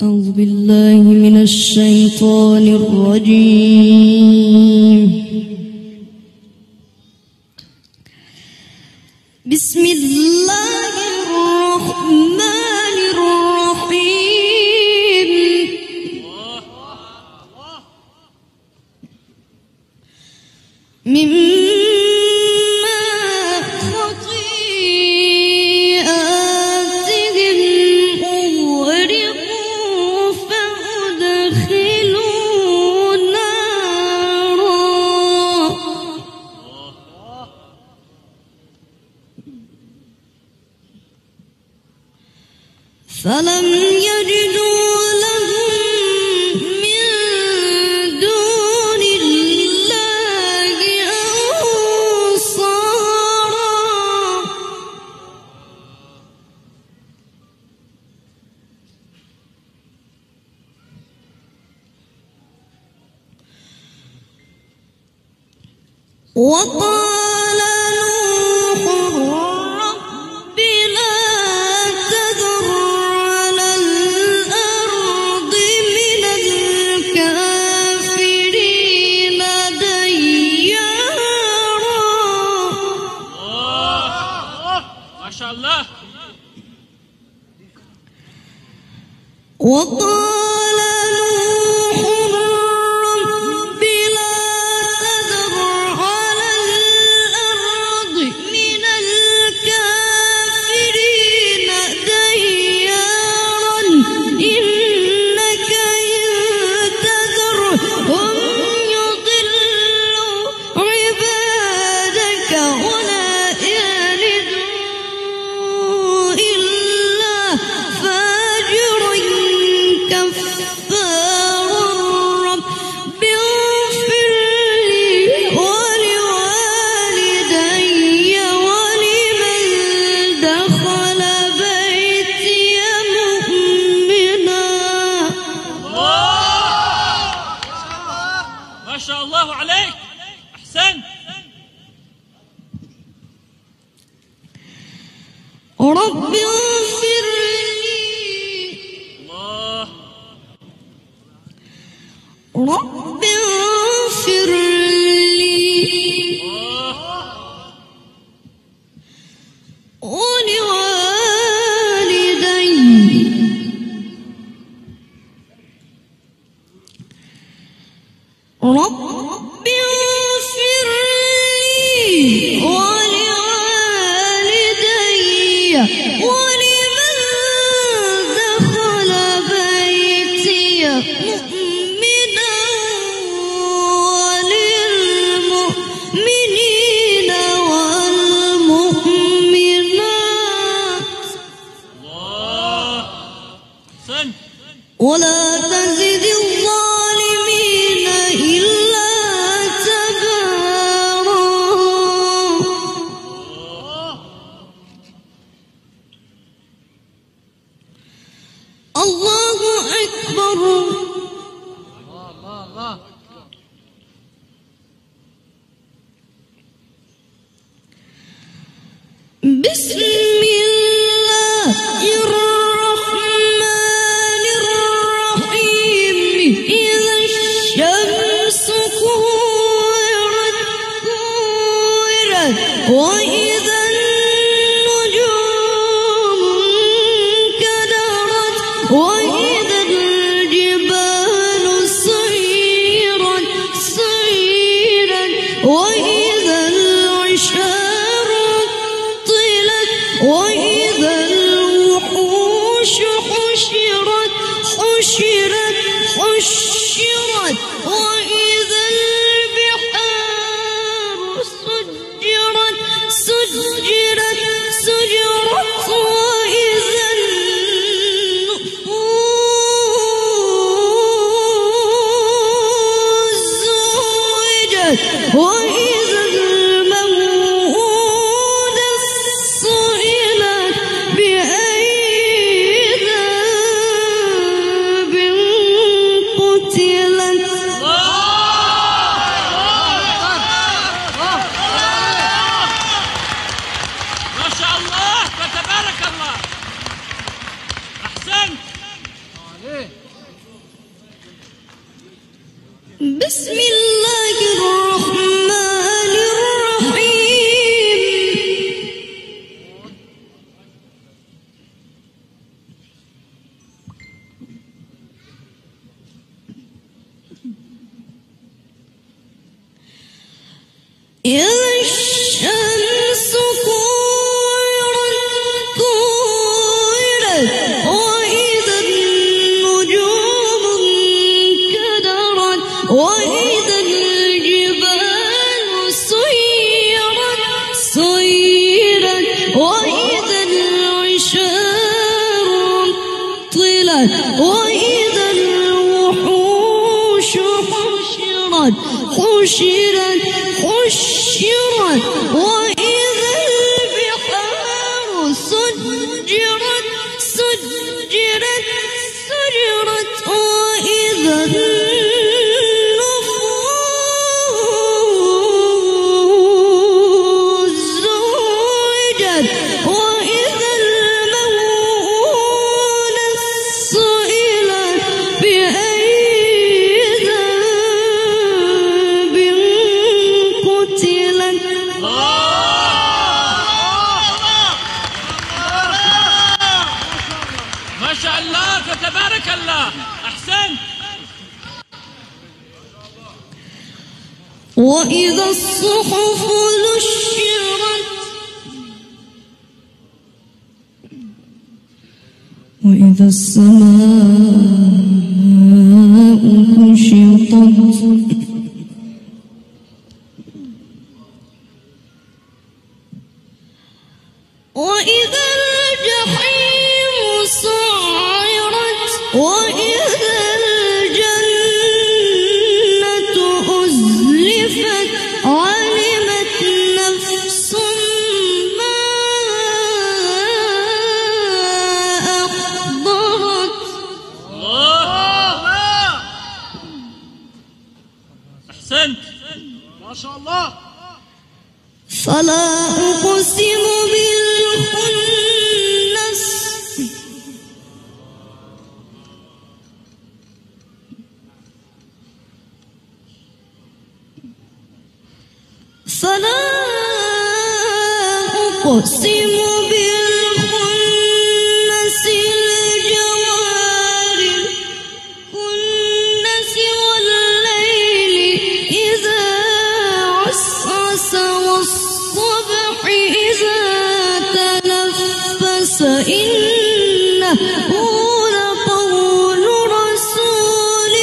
أعوذ بالله من الشيطان الرجيم. بسم الله الرحمن الرحيم. مما خطيئاتهم أغرقوا فأدخلوا نارا فلم يجدوا لهم من دون الله أنصارا وقال نوح رب لا تذر على الأرض من الكافرين ديارا. ما شاء الله. وقال نوح رب لا تذر على الأرض من الكافرين ديارا إنك إن تذرهم يضلوا عبادك ولا يلدوا إلا فاجرا كفارا. رب اغفر لي ولوالدي ولمن دخل بيتي مؤمنا. ما شاء الله عليك. أحسنت. رب اغفر لي الله. رب اغفر لي ولوالدي رب اغفر لي ولوالدي ولمن دخل بيتي مؤمنا وللمؤمنين والمؤمنات الله. أحسنت. ولا تزد الظالمين إلا تبارا. الله أكبر. بسم الله الرحمن الرحيم. إذا الشمس كورت وإذا النجوم انكدرت وإذا الجبال سيرت وإذا العشار عطلت وإذا الوحوش حشرت وإذا البحار سجرت وإذا النفوس زوجت وإذا الموءودة سئلت بأي ذنب قتلت. بسم الله الرحمن الرحيم إذا الشمس كورت وإذا النجوم انكدرت وإذا الجبال سيرت وإذا العشار طلت وإذا الوحوش حشرت وإذا البحار سجرت وإذا النفوس زوجت وإذا الموءودة سئلت بأي ذنب قتلت ما شاء الله فتبارك الله. أحسنت. وإذا الصحف نشرت وإذا السماء كشطت وإذا الجحيم سعرت وإذا الجنة أزلفت علمت نفس ما أحضرت الله. أحسنت. ما شاء الله. فلا أقسم بالخنس فلا أقسم بالخنس الجوار الكنس والليل إذا عسعس والصبح إذا تنفس إنه لقول رسول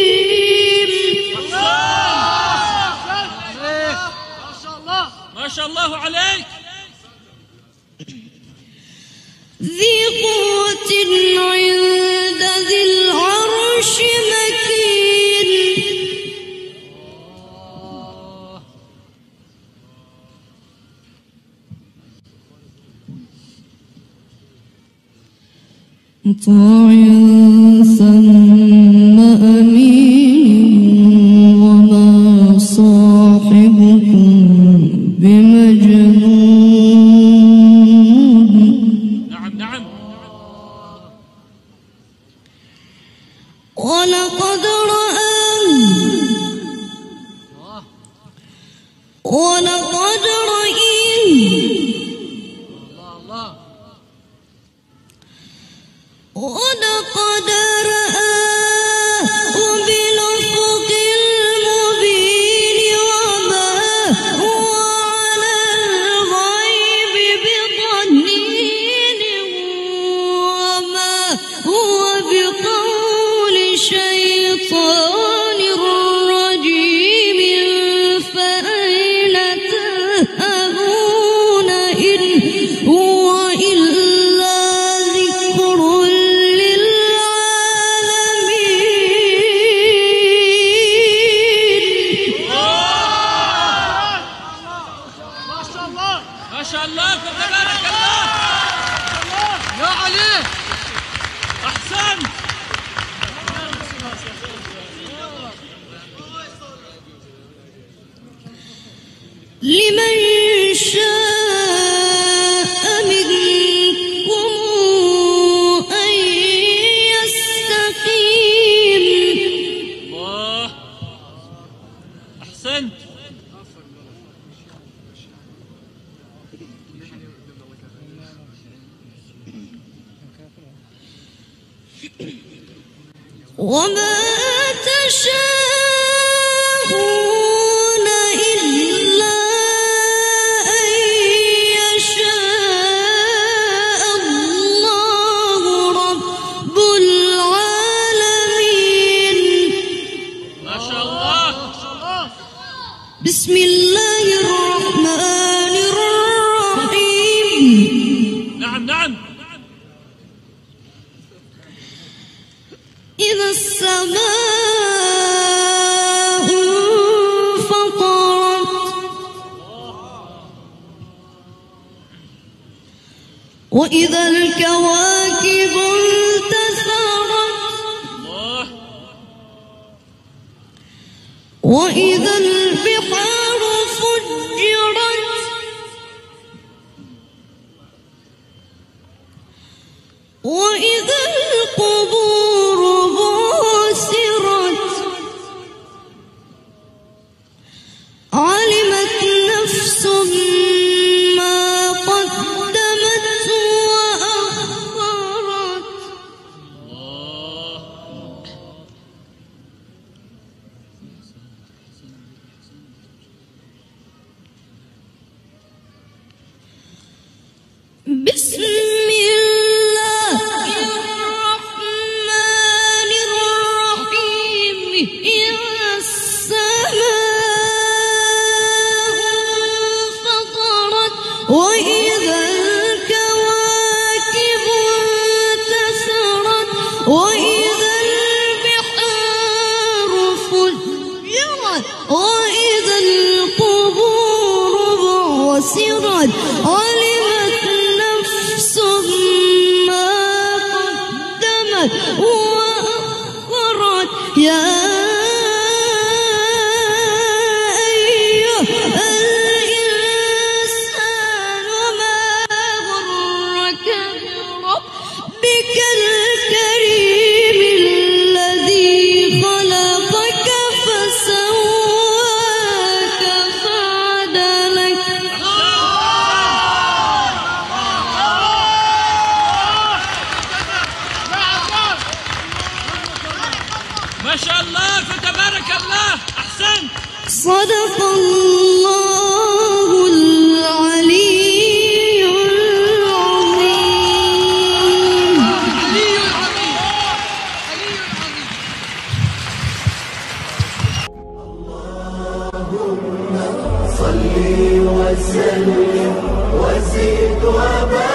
كريم ما شاء الله عليك. ذي قوة عند ذي العرش مكين مطاع ثم أمين وما صاحبكم بمجنون نعم نعم. ولقد رآه ولقد رآه بالأفق المبين وما هو على الغيب بضنين وما هو بقول شيطان رجيم فأين تذهبون إن هو إلا ذكر للعالمين وما تشاءون إلا أن يشاء الله رب العالمين. ما شاء الله. بسم الله الرحمن الرحيم. نعم نعم. إذا السماء انفطرت وإذا الكواكب انتثرت وإذا البحار فجرت وإذا القبور بعثرت علمت نفس ما قدمت وأخرت. بسم الله الرحمن الرحيم. إذا السماء انفطرت وإذا الكواكب انتثرت وإذا البحار فجرت وإذا القبور بعثرت علمت نفس ما قدمت وأخرت. يا أيها الإنسان ما غرك بربك الكريم الذي خلقك فسواك فعدلك. ما شاء الله فتبارك الله. أحسنت. صدق الله العلي العظيم. علي العظيم. علي العظيم. اللهم صل وسلم وزد وبارك